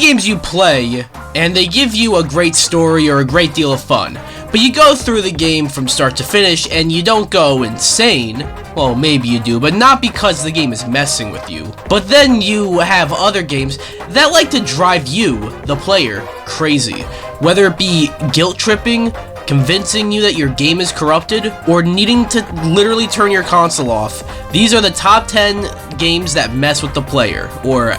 games you play, and they give you a great story or a great deal of fun, but you go through the game from start to finish and you don't go insane. Well, maybe you do, but not because the game is messing with you. But then you have other games that like to drive you, the player, crazy. Whether it be guilt tripping, convincing you that your game is corrupted, or needing to literally turn your console off. These are the top 10 games that mess with the player, or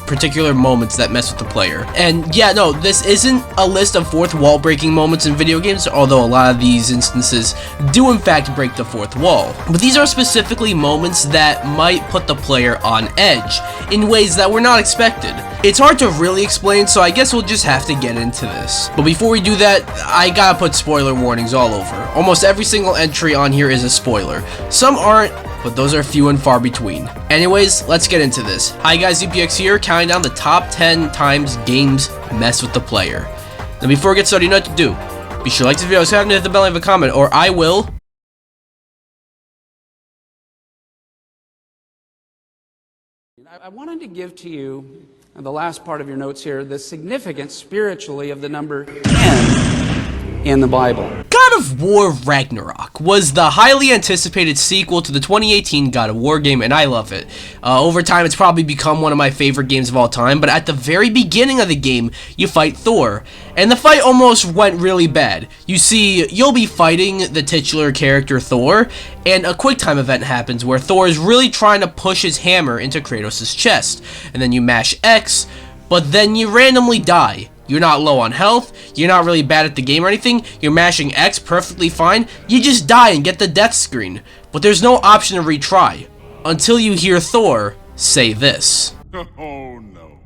particular moments that mess with the player. And yeah, no, this isn't a list of fourth wall breaking moments in video games, although a lot of these instances do in fact break the fourth wall. But these are specifically moments that might put the player on edge in ways that were not expected. It's hard to really explain, so I guess we'll just have to get into this. But before we do that, I gotta put spoiler warnings all over. Almost every single entry on here is a spoiler. Some aren't, but those are few and far between. Anyways, let's get into this. Hi guys, MiiKcast here, counting down the top 10 times games mess with the player. Now before we get started, you know what to do. Be sure to like this video, subscribe, and hit the bell and leave a comment, or I will... I wanted to give to you, in the last part of your notes here, the significance spiritually of the number 10 in the Bible. God of War Ragnarok was the highly anticipated sequel to the 2018 God of War game, and I love it. Over time, it's probably become one of my favorite games of all time, but at the very beginning of the game, you fight Thor, and the fight almost went really bad. You see, you'll be fighting the titular character Thor, and a QuickTime event happens where Thor is really trying to push his hammer into Kratos' chest, and then you mash X, but then you randomly die. You're not low on health, you're not really bad at the game or anything, you're mashing X perfectly fine, you just die and get the death screen. But there's no option to retry, until you hear Thor say this. Oh no,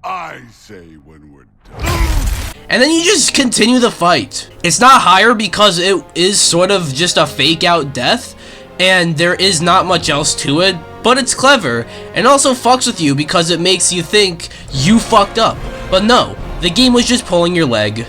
I say when we're done. And then you just continue the fight. It's not higher because it is sort of just a fake out death, and there is not much else to it, but it's clever, and also fucks with you because it makes you think you fucked up. But no. The game was just pulling your leg.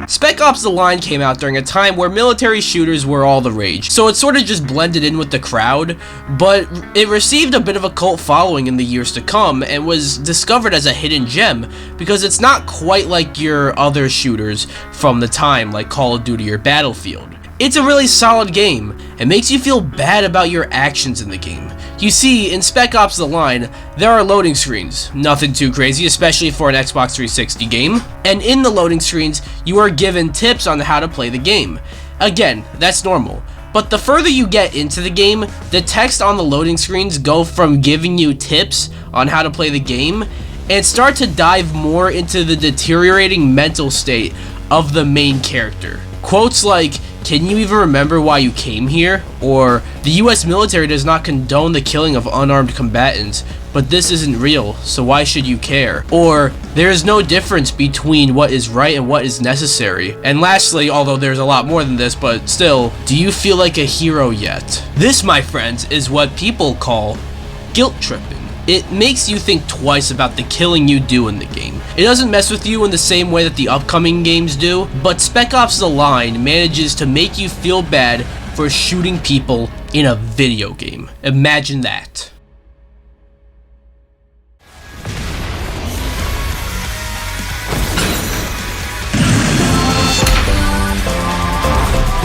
Spec Ops: The Line came out during a time where military shooters were all the rage, so it sort of just blended in with the crowd, but it received a bit of a cult following in the years to come and was discovered as a hidden gem because it's not quite like your other shooters from the time, like Call of Duty or Battlefield. It's a really solid game. It makes you feel bad about your actions in the game. You see, in Spec Ops: The Line, there are loading screens. Nothing too crazy, especially for an Xbox 360 game. And in the loading screens, you are given tips on how to play the game. Again, that's normal. But the further you get into the game, the text on the loading screens go from giving you tips on how to play the game and start to dive more into the deteriorating mental state of the main character. Quotes like, "Can you even remember why you came here?" Or, "The US military does not condone the killing of unarmed combatants, but this isn't real, so why should you care?" Or, "There is no difference between what is right and what is necessary." And lastly, although there's a lot more than this, but still, "Do you feel like a hero yet?" This, my friends, is what people call guilt tripping. It makes you think twice about the killing you do in the game. It doesn't mess with you in the same way that the upcoming games do, but Spec Ops: The Line manages to make you feel bad for shooting people in a video game. Imagine that.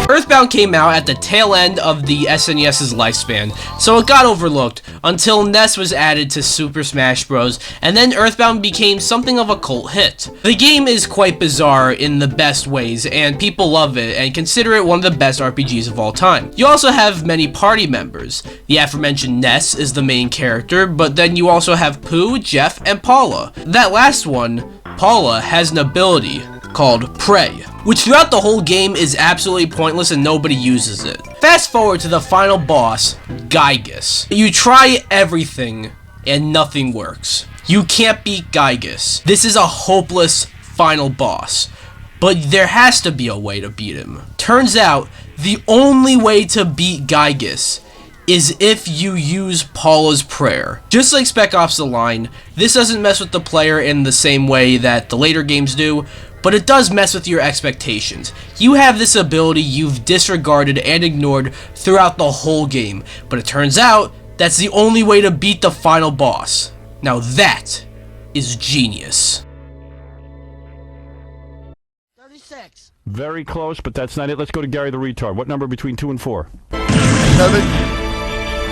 Earthbound came out at the tail end of the SNES's lifespan, so it got overlooked until NES was added to Super Smash Bros, and then Earthbound became something of a cult hit. The game is quite bizarre in the best ways, and people love it and consider it one of the best RPGs of all time. You also have many party members. The aforementioned Ness is the main character, but then you also have Pooh, Jeff, and Paula. That last one, Paula, has an ability called Prey, which throughout the whole game is absolutely pointless and nobody uses it. Fast forward to the final boss, Gygus. You try everything and nothing works. You can't beat Gygus. This is a hopeless final boss, but there has to be a way to beat him. Turns out, the only way to beat Gygus is if you use Paula's prayer. Just like Spec Ops: The Line, this doesn't mess with the player in the same way that the later games do, but it does mess with your expectations. You have this ability you've disregarded and ignored throughout the whole game, but it turns out That's the only way to beat the final boss. Now that is genius. 36. Very close, but that's not it. Let's go to Gary the Retard. What number between 2 and 4? 7.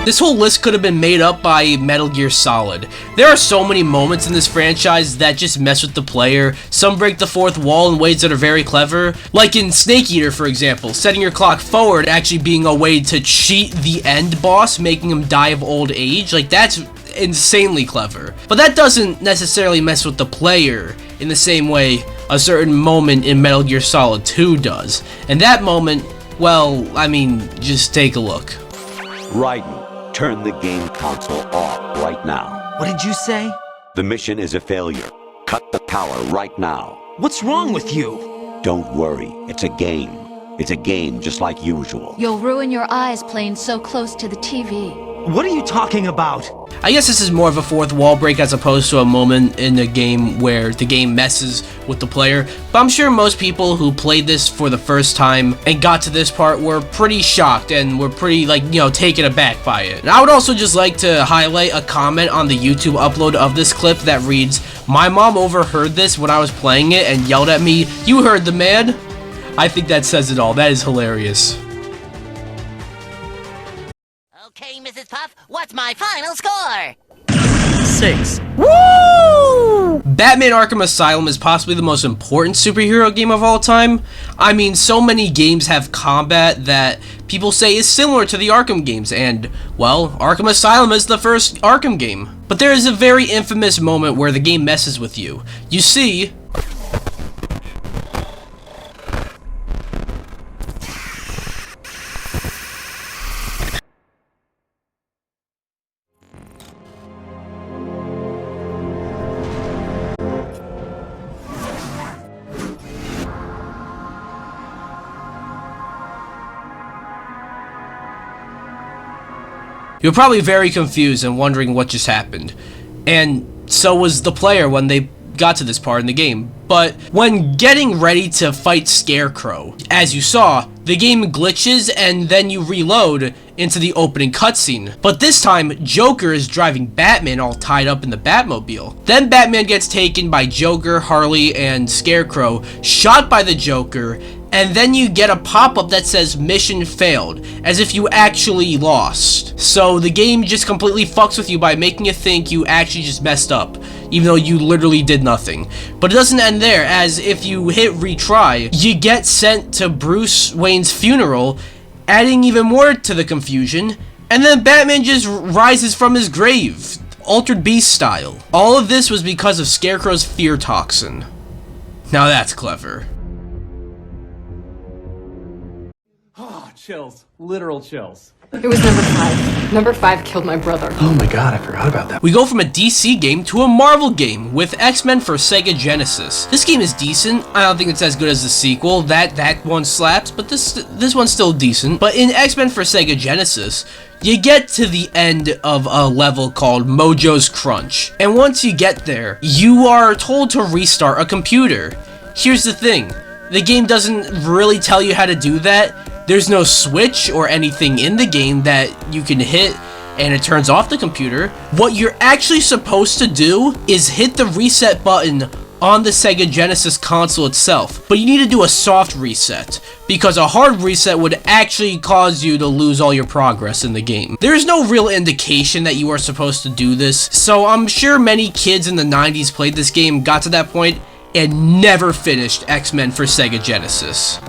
This whole list could have been made up by Metal Gear Solid. There are so many moments in this franchise that just mess with the player. Some break the fourth wall in ways that are very clever. Like in Snake Eater, for example, setting your clock forward actually being a way to cheat the end boss, making him die of old age. Like, that's insanely clever. But that doesn't necessarily mess with the player in the same way a certain moment in Metal Gear Solid 2 does. And that moment, well, I mean, just take a look. Raiden, turn the game console off right now. What did you say? The mission is a failure. Cut the power right now. What's wrong with you? Don't worry, it's a game. It's a game just like usual. You'll ruin your eyes playing so close to the TV. What are you talking about? I guess this is more of a fourth wall break as opposed to a moment in the game where the game messes with the player, but I'm sure most people who played this for the first time and got to this part were pretty shocked and were pretty, like, you know, taken aback by it. And I would also just like to highlight a comment on the YouTube upload of this clip that reads, "My mom overheard this when I was playing it and yelled at me, 'You heard the man?'" I think that says it all. That is hilarious. Okay, Mrs. Puff, what's my final score? 6. Woo! Batman Arkham Asylum is possibly the most important superhero game of all time. I mean, so many games have combat that people say is similar to the Arkham games, and, well, Arkham Asylum is the first Arkham game. But there is a very infamous moment where the game messes with you. You see, you're probably very confused and wondering what just happened. And so was the player when they got to this part in the game. But when getting ready to fight Scarecrow, as you saw, the game glitches and then you reload into the opening cutscene. But this time, Joker is driving Batman all tied up in the Batmobile. Then Batman gets taken by Joker, Harley, and Scarecrow, shot by the Joker, and then you get a pop-up that says mission failed, as if you actually lost. So the game just completely fucks with you by making you think you actually just messed up, even though you literally did nothing. But it doesn't end there, as if you hit retry, you get sent to Bruce Wayne's funeral, adding even more to the confusion, and then Batman just rises from his grave, Altered Beast style. All of this was because of Scarecrow's fear toxin. Now that's clever. Chills. Literal chills. It was number 5. Number 5 killed my brother. Oh my god, I forgot about that. We go from a DC game to a Marvel game with X-Men for Sega Genesis. This game is decent. I don't think it's as good as the sequel. That one slaps, but this one's still decent. But in X-Men for Sega Genesis, you get to the end of a level called Mojo's Crunch. And once you get there, you are told to restart a computer. Here's the thing. The game doesn't really tell you how to do that. There's no switch or anything in the game that you can hit and it turns off the computer. What you're actually supposed to do is hit the reset button on the Sega Genesis console itself. But you need to do a soft reset, because a hard reset would actually cause you to lose all your progress in the game. There's no real indication that you are supposed to do this, so I'm sure many kids in the 90s played this game, got to that point, and never finished X-Men for Sega Genesis.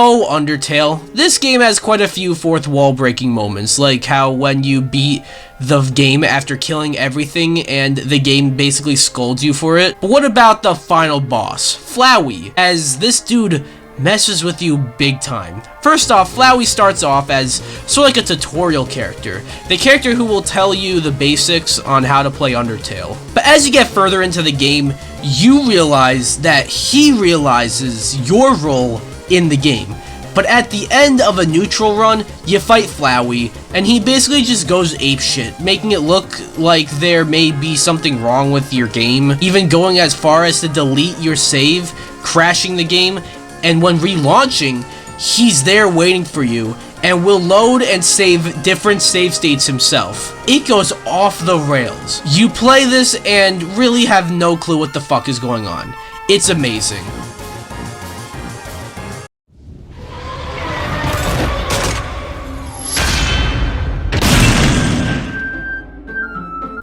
Oh, Undertale. This game has quite a few fourth wall breaking moments, like how when you beat the game after killing everything and the game basically scolds you for it. But what about the final boss, Flowey, as this dude messes with you big time. First off, Flowey starts off as sort of like a tutorial character, the character who will tell you the basics on how to play Undertale. But as you get further into the game, you realize that he realizes your role in the game, But at the end of a neutral run, you fight Flowey, and he basically just goes apeshit, making it look like there may be something wrong with your game, even going as far as to delete your save, crashing the game, and when relaunching, he's there waiting for you, and will load and save different save states himself. It goes off the rails. You play this and really have no clue what the fuck is going on. It's amazing.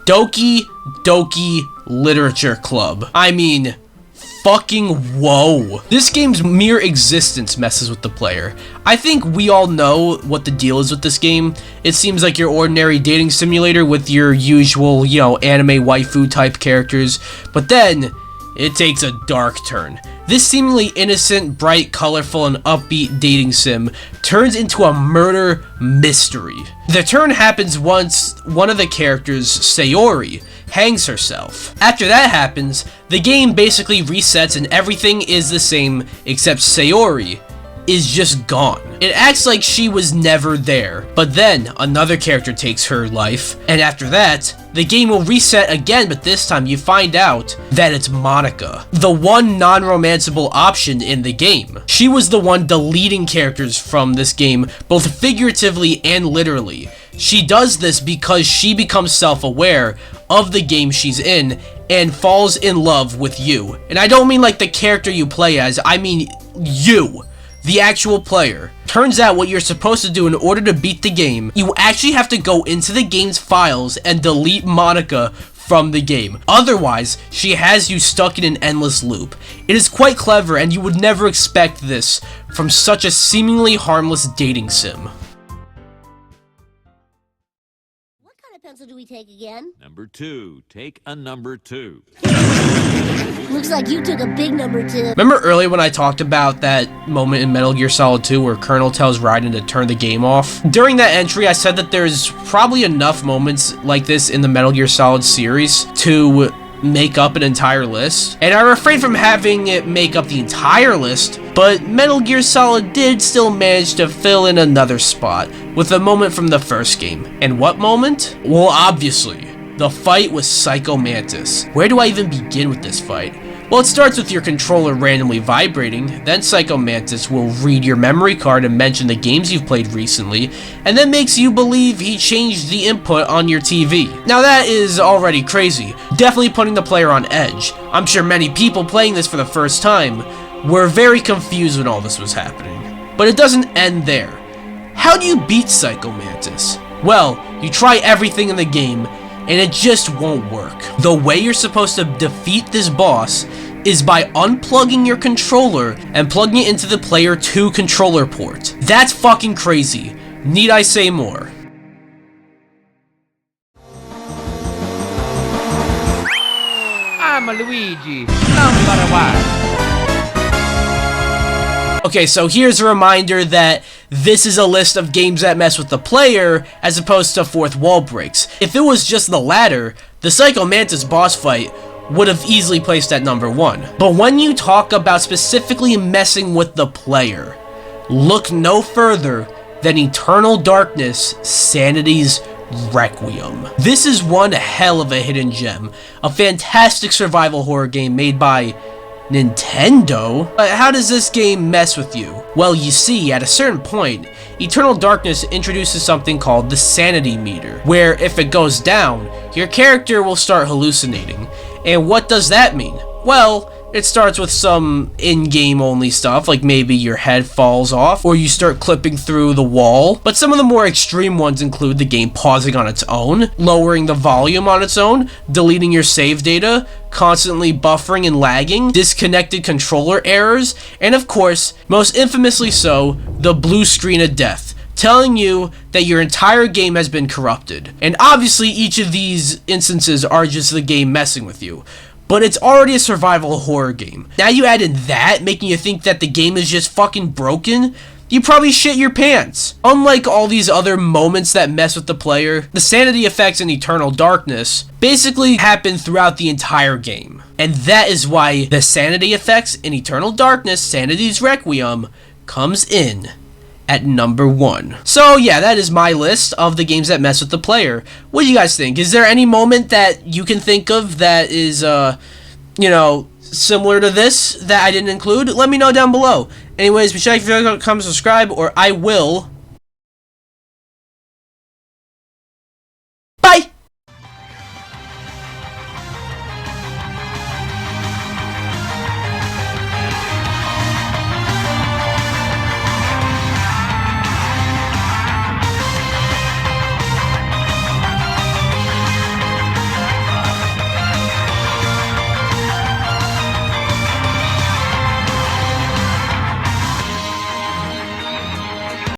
Doki Doki Literature Club. I mean, fucking whoa. This game's mere existence messes with the player. I think we all know what the deal is with this game. It seems like your ordinary dating simulator with your usual, anime waifu type characters, but then it takes a dark turn. This seemingly innocent, bright, colorful, and upbeat dating sim turns into a murder mystery. The turn happens once one of the characters, Sayori, hangs herself. After that happens, the game basically resets and everything is the same except Sayori is just gone. It acts like she was never there, but then another character takes her life, and after that, the game will reset again, but this time you find out that it's Monica, the one non-romanceable option in the game. She was the one deleting characters from this game, both figuratively and literally. She does this because she becomes self-aware of the game she's in and falls in love with you. And I don't mean like the character you play as, I mean you, the actual player. Turns out what you're supposed to do in order to beat the game, you actually have to go into the game's files and delete Monica from the game. Otherwise, she has you stuck in an endless loop. It is quite clever and you would never expect this from such a seemingly harmless dating sim. What kind of pencil do we take again? Number 2. Take a number 2. Looks like you took a big number 2. Remember earlier when I talked about that moment in Metal Gear Solid 2 where Colonel tells Raiden to turn the game off? During that entry, I said that there's probably enough moments like this in the Metal Gear Solid series to make up an entire list. And I refrained from having it make up the entire list, but Metal Gear Solid did still manage to fill in another spot with a moment from the first game. And what moment? Well, obviously, the fight with Psycho Mantis. Where do I even begin with this fight? Well, it starts with your controller randomly vibrating, then Psycho Mantis will read your memory card and mention the games you've played recently, and then makes you believe he changed the input on your TV. Now that is already crazy, definitely putting the player on edge. I'm sure many people playing this for the first time were very confused when all this was happening. But it doesn't end there. How do you beat Psycho Mantis? Well, you try everything in the game, and it just won't work. The way you're supposed to defeat this boss is by unplugging your controller and plugging it into the player 2 controller port. That's fucking crazy. Need I say more? I'm a Luigi, number 1. Okay, so here's a reminder that this is a list of games that mess with the player, as opposed to fourth wall breaks. If it was just the latter, the Psycho Mantis boss fight would have easily placed at number 1. But when you talk about specifically messing with the player, look no further than Eternal Darkness, Sanity's Requiem. This is one hell of a hidden gem, a fantastic survival horror game made by Nintendo? How does this game mess with you? Well, you see, at a certain point, Eternal Darkness introduces something called the sanity meter, where if it goes down, your character will start hallucinating. And what does that mean? Well, it starts with some in-game only stuff, like maybe your head falls off, or you start clipping through the wall. But some of the more extreme ones include the game pausing on its own, lowering the volume on its own, deleting your save data, constantly buffering and lagging, disconnected controller errors, and of course, most infamously so, the blue screen of death, telling you that your entire game has been corrupted. And obviously each of these instances are just the game messing with you. But it's already a survival horror game. Now you add in that, making you think that the game is just fucking broken, you probably shit your pants. Unlike all these other moments that mess with the player, the sanity effects in Eternal Darkness basically happen throughout the entire game. And that is why the sanity effects in Eternal Darkness, Sanity's Requiem, comes in at number 1. So yeah, that is my list of the games that mess with the player. What do you guys think? Is there any moment that you can think of that is, you know, similar to this that I didn't include? Let me know down below. Anyways, be sure to comment, subscribe, or I will